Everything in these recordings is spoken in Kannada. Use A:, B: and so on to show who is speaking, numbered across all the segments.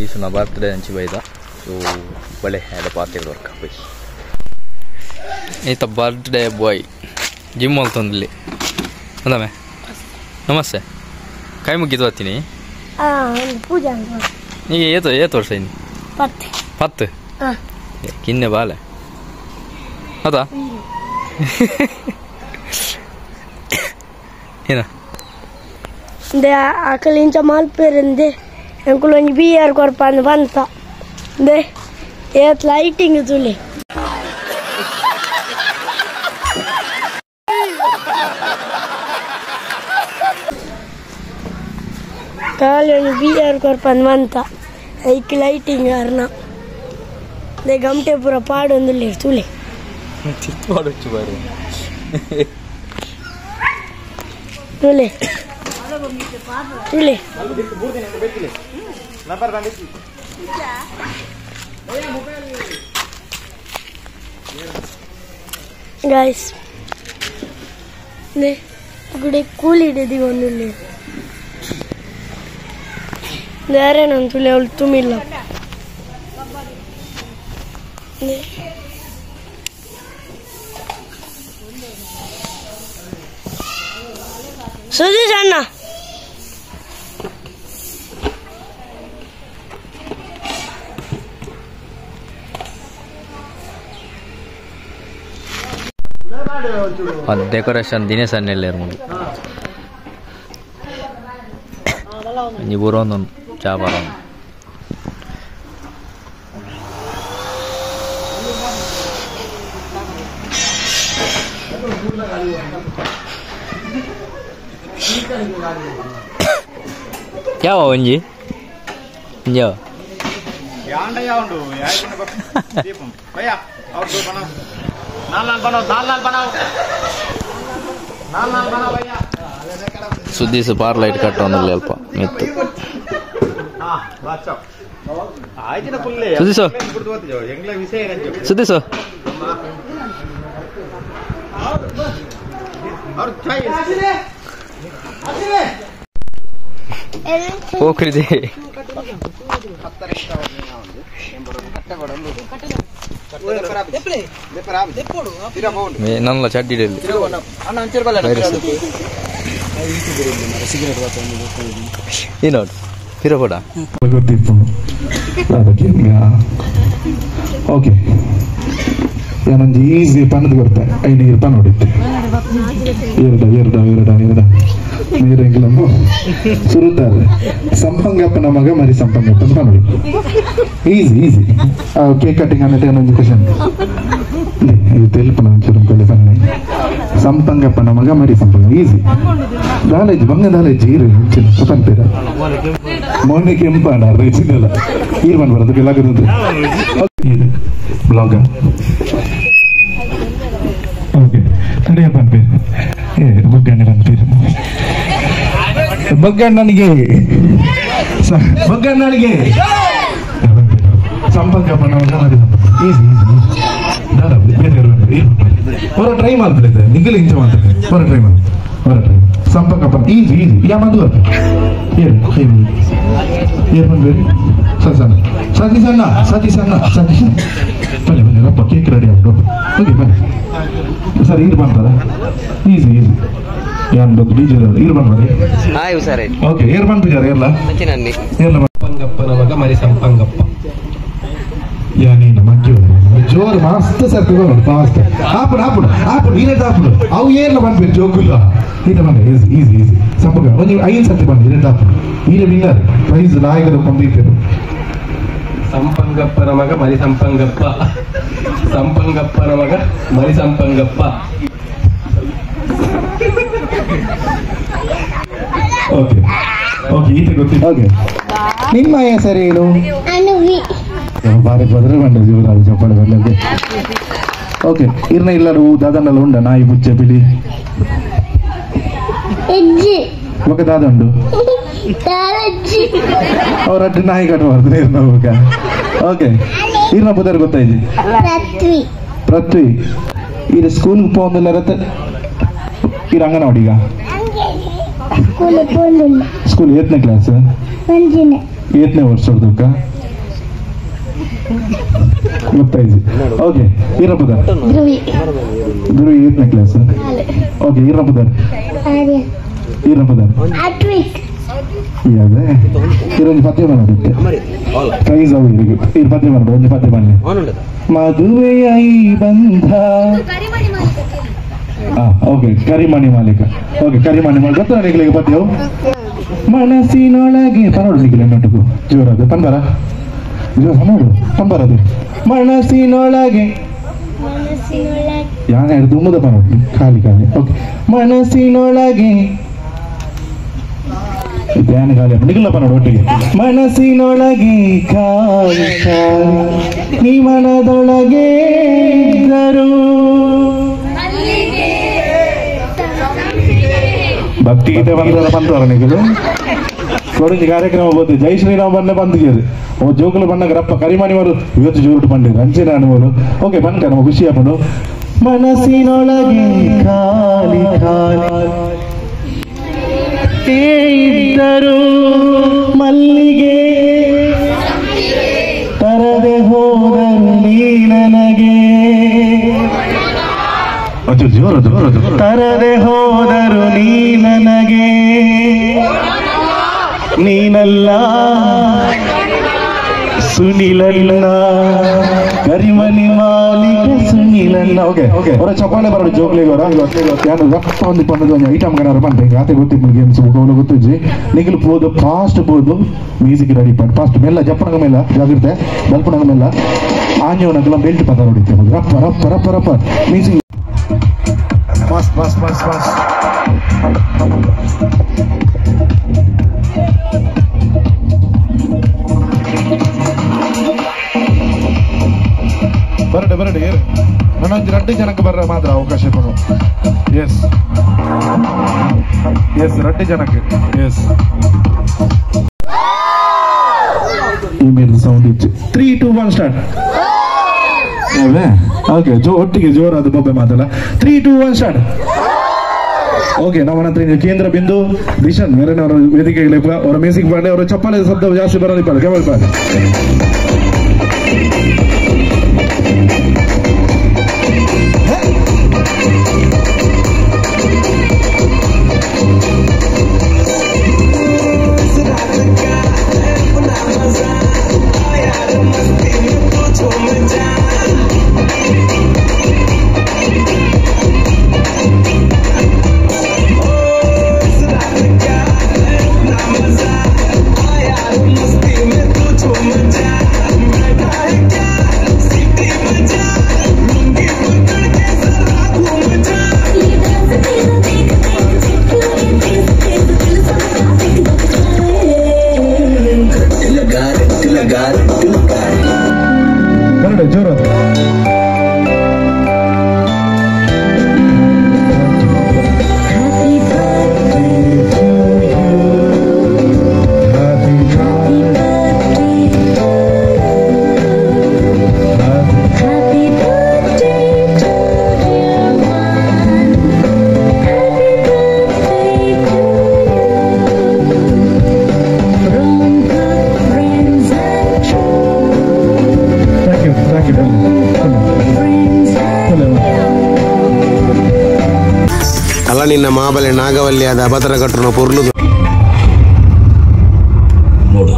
A: ದಿವಸ ನಾ ಬರ್ತ್ಡೇ ಹಂಚಿ ಬೈದ ಸೊ ಬಳೆ ಎಲ್ಲ ಪಾತಿರ್ದು ವರ್ಕ್ ಬೈ ಈತ ಬರ್ತ್ಡೇ ಬಾಯ್ ಜಿಮ್ ಅಲ್ತೊಂದಲ್ಲಿ ಅಂದಮೆ ನಮಸ್ತೆ ಕೈ ಮುಗಿದು ಬರ್ತೀನಿ
B: ಪೂಜಾ
A: ಈಗ ಏತು ವರ್ಷ ಇನ್ನು 10 ಕಿನ್ನೆ ಬಾಲೆ ಹೌದಾ ಏನ
B: ಆಕಲಿಂಚ ಮಾಲ್ಪೇರಂದೆ ಅಂಕುಲೊಂಜಿ ಬಿಯರ್ ಕೊರ್ಪಂದು ಬಂತ ದೇ ಏತ್ ಲೈಟಿಂಗ್ ತುಳಿ ಕಾಲೊಂಜಿ ಬಿಯರ್ ಕೊರ್ಪಂದು ಬಂತ ಐಕ್ ಲೈಟಿಂಗ್ ಅರ್ನ ದೇ ಗಮಟೆ ಪೂರ ಪಾಡೊಂದುಲ್ಲೆ ತುಳಿ
A: ಪಾಡೊಚ್ಚು ಬಾರಿ
B: ತುಳಿ ತುಳಿ ಗೈಸ್ ದೇ ಗುಡಿ ಕೂಲಿ ಹಿಡಿದಿ ಒಂದುಲ್ಲೆ ಬೇರೆ ನನ್ನ ತುಳಿ ಅವಳು ತುಂಬಿಲ್ಲ ಸುದೀಶ್ ಅಣ್ಣ
A: ಡೆಕೋರೇಷನ್ ದಿನೇಶ್ ಅನ್ನೆಲ್ಲ ಇರ್ಬೋದು ನೀವು ಬರೋದೊಂದು ಚಾ ಬರೋದು ಯಾವ ಒಂಜಿ ಯಾವ ಸುದ್ದೀಸು ಪಾರ್ ಲೈಟ್ ಕಟ್ಟೋಂದಿಲ್ಲ ಅಲ್ಪ ಮೆತ್ತು ಸುದ್ದೀಸು ಸುದ್ದೀಸು ಹೋಗ್ರಿದೆ ನನ್ನಲ್ಲ ಚಡ್ಡಿಯಲ್ಲಿ ಏನೋಡು ತಿರಬೋಡ
C: ಓಕೆ ನಾನೊಂದು ಈಸಿ ಪನ್ನದು ಕೊಡ್ತೆ 5 ರೂಪಾಯಿ ನೋಡಿದ್ದೆ ಎರಡ ನೀರೆಂಗಿಲನ್ನು ಸುರುತ್ತಾರೆ ಸಂಪಂಗಪ್ಪನ ಮಗ ಮರಿ ಸಂಪಂಗಪ್ಪ ಅಂತ ನೋಡಿ ಈಸಿ ಕೇಕ್ ಕಟಿಂಗ್ ಅನ್ನತ್ತೆ ಇನ್ನೊಂದು ಕ್ವಶನ್ ಇದು ತೆಲ್ಪನ ಒಂಚೂರು ಕಲೆ ಬನ್ನಿ ಸಂಪಂಗಪ್ಪನ ಮಗ ಮರಿ ಸಂಪಂಗ ಈಸಿ ದಾಲೇಜ್ ಬಂಗ ದಾಲೇಜ್ ಈರು ಹೆಚ್ಚಿನ ಪಂಪೇರ ಮೊನ್ನೆ ಕೆಂಪಾಡ ರೇಚಿನಲ್ಲ ಈರು ಬಂದ್ಬಾರದು ಬೆಳಗದು ಬ್ಲಾಗ ಓಕೆ ತಡೆಯ ಪಂಪೇರು ಬುಗ್ಗಣ್ಣೆ ಪಂಪೇರು ಬಗ್ಗಣ್ಣನಿಗೆ ಸಂಪಂಗಪ್ಪನ ಈಸಿ ಹೊರ ಟ್ರೈ ಮಾಡ್ಬಿಡುತ್ತೆ ನಿಗಲು ಇಂಚ ಮಾಡ್ತಾರೆ ಹೊರ ಟ್ರೈ ಸಂಪಂಗಪ್ಪನ ಈಸಿ ಯಾ ಮದು ಏನ್ ಬಂದ್ಬೇಡಿ ಸತಿ ಸಣ್ಣ ಬನ್ನಿ ರಪ್ಪ ಕೇಕ್ ರೆಡಿ ಆಗ್ಬಿಟ್ಟು ಓಕೆ ಬನ್ನಿ ಸರ್ ಇದು ಬಂತದ ಈಸಿ ಓಕೆ ಏರ್ ಬಂದಿದ್ದಾರೆ ಎಲ್ಲ ಸಂಪಂಗಪ್ಪನ ಮಗ ಮರಿ ಸಂಪಂಗಪ್ಪ ಯಾನೇನು ಮಗ್ಗಿ ಜೋರು ಮಸ್ತ್ ಸರ್ ಫಾಸ್ಟ್ ಆಪುಡು ನೀನೇ ಆಪುಡು ಅವು ಏರ್ಲ ಬಂದ್ಬೇಕು ಜೋಗುಲ್ಲ ಇದು ಬಂದ ಈಸಿ ಸಂಪಂಗ ಒಂದು 5 ಸರ್ತಿ ಬಂದು ಇದೇ ಆಪುಡು ಈಗ ವಿನ್ನರ್ ಪ್ರೈಸ್ ನಾಯಕರು ಕೊಂದಿದ್ದೇವೆ
D: ಸಂಪಂಗಪ್ಪನ ಮಗ ಮರಿ ಸಂಪಂಗಪ್ಪ ಸಂಪಂಗಪ್ಪನ ಮಗ ಮರಿ ಸಂಪಂಗಪ್ಪ
C: ಓಕೆ ಈತ ಗೊತ್ತಿಲ್ಲ ಓಕೆ ನಿಮ್ಮ ಹೆಸರೇನು ಬಾರಿ ಬದ್ರೆ ಬಂದ ಜೀವನ ಚಪ್ಪಳ ಬಂದದ್ದು ಓಕೆ ಇರ್ನ ಇಲ್ಲರೂ ದಾದನ್ನೆಲ್ಲ ಉಂಡ ನಾಯಿ ಬುಚ್ಚೆ ಬಿಳಿ ఒక దాదండు ಅವ್ರಟ್ಟು ನಾಯಿ ಕಟ್ಟಬಾರ್ದು ನೀರ್ನ ಹೋಗ ಓಕೆ ಇರ್ನ ಬುದರ್ ಗೊತ್ತಾಯ್ತು ಪೃಥ್ವಿ ಇದು ಸ್ಕೂಲ್ಗೆ ಹೋಗಿಲ್ಲ ರತ್ತ ಇದು ಅಂಗನವಾಡಿಗ ಸ್ಕೂಲ್ 8ನೇ ಕ್ಲಾಸ್ 8ನೇ ವರ್ಷದಕ್ಕ ಗೊತ್ತಾಯ್ತು. ಓಕೆ ಈರಪ್ಪದಾರ್ ಧ್ರುವಿ 8ನೇ ಕ್ಲಾಸ್. ಓಕೆ ಈರಪ್ಪದಾರ್ ಅದೇ ಇರೊಂದು ಪದ್ಯ ಮಾಡೋದಿತ್ತೆ ಪ್ರೈಸ್ ಅವರಿಗೆ ಈ ಪದ್ಯ ಮಾಡೋದು ಒಂದು ಪದ್ಯ ಬನ್ನಿ. ಮದುವೆಯೈ ಬಂಧ ಓಕೆ ಕರಿಮಣಿ ಮಾಲೀಕ. ಓಕೆ ಕರಿಮಣಿ ಮಾಲೀಕ ಗೊತ್ತಾ ನಿಖಿಲಿಗೆ ಪದ್ಯವು? ಮನಸ್ಸಿನೊಳಗೆ ಪನೋಡು ನಿಖಿಲ ನೋಟು ಜೋರದು ಪನ್ಬಾರ ಜೋರ ನೋಡು ಪನ್ಬಾರದು ಮನಸ್ಸಿನೊಳಗೆ ಯಾನ ಹಿಡಿದು ತುಂಬದ ಪನೋಡು ಖಾಲಿ ಖಾಲಿ. ಓಕೆ ಮನಸ್ಸಿನೊಳಗೆ ಧ್ಯಾನ ಖಾಲಿ ನಿಖಿಲ ಪನೋಡು ಒಟ್ಟಿಗೆ. ಮನಸ್ಸಿನೊಳಗೆ ಖಾಲಿ ಖಾಲಿ ನೀ ಮನದೊಳಗೆ ಇದ್ದರು ಭಕ್ತಿ ಗೀತೆ ಬಂದವರ ನಿಖಿಲು ಕೊಡುಂಜಿ ಕಾರ್ಯಕ್ರಮ ಬೋದು ಜೈ ಶ್ರೀರಾಮ್ ಬಣ್ಣ ಬಂದಿದ್ದೀರಿ ಓ ಜೋಗುಲು ಬಣ್ಣ ರಪ್ಪ ಕರಿಮಣಿ ಮಾರು ಇವತ್ತು ಜೋರುಟು ಬಂದಿರಿ ಅಂಚಿನ ಅನುಭವ. ಓಕೆ ಬನ್ಕ ನಮ್ಮ ಖುಷಿ ಹಾಕೊಂಡು ಮನಸ್ಸಿನೊಳಗೆ ಖಾಲಿ ಖಾಲಿ ಇದ್ದರು ಮಲ್ಲಿಗೆ ತರದೆ ಹೋದರು ನೀ ನನಗೆ ಜೋರದು ತರದೆ ಹೋದರು ನೀ ನನಗೆ ನೀನಲ್ಲ ಸುನಿಲಲ್ಲ ಕರಿಮಣಿ ಮಾಲೀಕ ಸುನಿಲಲ್ಲ. ಓಕೆ ಅವರ ಚಪ್ಪಾಳೆ ಬರೋದು ಜೋಕ್ಲಿಗೆ ಅವರ ಯಾರು ರಪ್ಪ ಒಂದು ಪಂಡದ ಒಂದು ಐಟಮ್ ಗಣಾರ ಬಂದ ಈಗ ಆತೆ ಗೊತ್ತಿದ್ದು ಗೇಮ್ಸ್ ಗೋಲು ಗೊತ್ತಿಜ್ಜಿ ನಿಖಿಲ್ ಪೋದು ಫಾಸ್ಟ್ ಪೋದು ಮ್ಯೂಸಿಕ್ ರೆಡಿ ಪಂಡ್ ಫಾಸ್ಟ್ ಮೆಲ್ಲ ಜಪ್ಪಣಗ ಮೇಲ ಜಾಗ್ರತೆ ಬಲ್ಪಣಗ ಮೇಲ ಆಂಜವನಗೆಲ್ಲ ಬೆಲ್ಟ್ ಪದ ನೋಡಿದ್ದೆ ರಪ್ಪ ರಪ್ಪ ರಪ್ಪ ರಪ್ಪ music fast fast fast fast ಬರಡೆ ನನ್ನೊಂದು 2 ಜನಕ್ಕೆ ಬರ ಮಾತ್ರ ಅವಕಾಶ ಕೊಡು. ಎಸ್ 2 ಜನಕ್ಕೆ ಎಸ್ ಈ ಮೇಲೆ ಸೌಂಡ್ ಇಚ್ಚು 3 2 1 ಸ್ಟಾರ್ಟ್. ಓಕೆ ಒಟ್ಟಿಗೆ ಜೋರಾದ ಬೊಬ್ಬೆ ಮಾತಲ್ಲ 3 2 1 ಸ್ಟಾರ್ಟ್. ಓಕೆ ನಮ್ಮ ಹತ್ರ ಕೇಂದ್ರ ಬಿಂದು ದಿಶನ್ ಮೇರೆನವರ ವೇದಿಕೆಗೆ ಅವರ ಮ್ಯೂಸಿಕ್ ಮಾಡಿ ಅವರ ಚಪ್ಪಾಳೆ ಶಬ್ದ ಜಾಸ್ತಿ ಬರೋದಿಲ್ಲ ಕೇವಲ ಜೋರ
E: ಅಲ್ಲ ನಿನ್ನ ಮಾಬಲೆ ನಾಗವಲ್ಯಾದ ಅಭದ್ರಗಟ್ಟನ ಪುರ್ಲುದು
F: ನೋಡು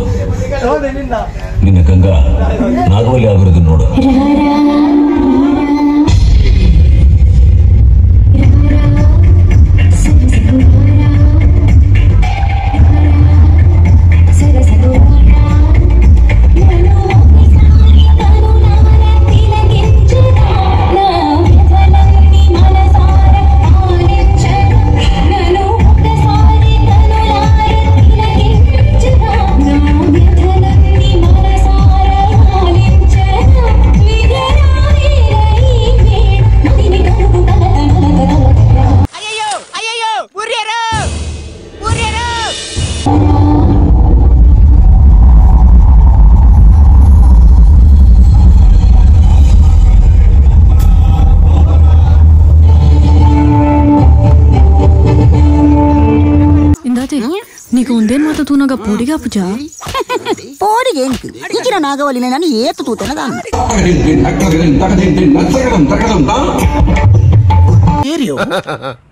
F: ನಿನ್ನ ಗಂಗಾ ನಾಗವಲ್ಲಿ ಆಗಿರೋದು ನೋಡು.
G: నీకు ఉందేం మాతో తూ నాగా పొడిగా పుజా ಪೋಡಿಗೆ ಈಗಿನ ನಾಗವಲ್ಲಿನ ನಾನು ಏತು ತೂತನ ದಾನ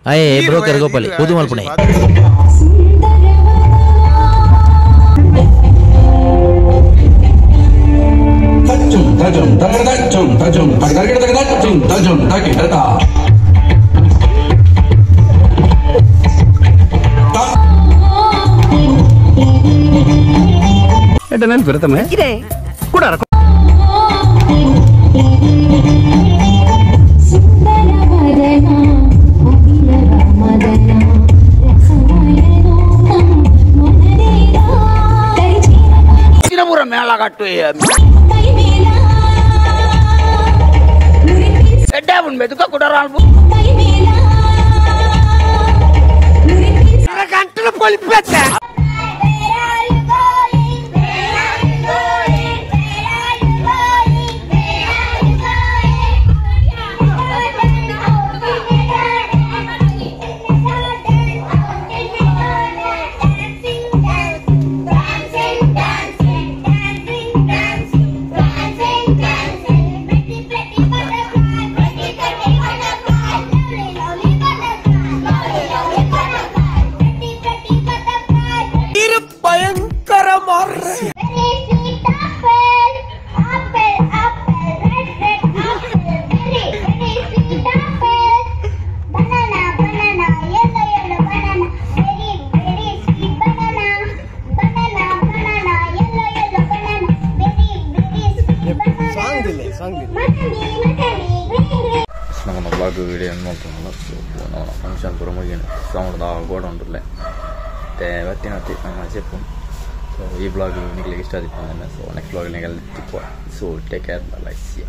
H: ಅಯ್ಯೇ ಬ್ರೋಕರ್ ಗೋಪಾಲಿ ಪುದು ಮಲ್ಪುಣೆ
D: ನೆನಪಿರುತ್ತಮ್ಮ ಕೂಡ
H: ಮೇಳ ಕಟ್ಟು ಮೆದುಕ ಕೊಡರ ಗಂಟಲು ಪೊಲಿಪತ್ತೆ
A: ನಮ್ಮ ಬ್ಲಾಗ್ ವಿಡಿಯೋ ಏನು ನೋಡ್ತಾನಲ್ಲ ಸೊ ನಾವು ಫಂಕ್ಷನ್ ಪೂರ ಮುಗಿನ ಸೌಂಡ್ ಗೋಡ ಉಂಟುಲ್ಲ ಮತ್ತೆ ಇವತ್ತಿನ ನಮ್ಮ చెప్పు ಸೊ ಈ ಬ್ಲಾಗ್ ನಿಮಗೆ ಇಷ್ಟ ಆದಿತ್ತು ಸೊ ನೆಕ್ಸ್ಟ್ ಬ್ಲಾಗ್ ನಿಮಗೆ ತಿಪ್ಪು so take care bye C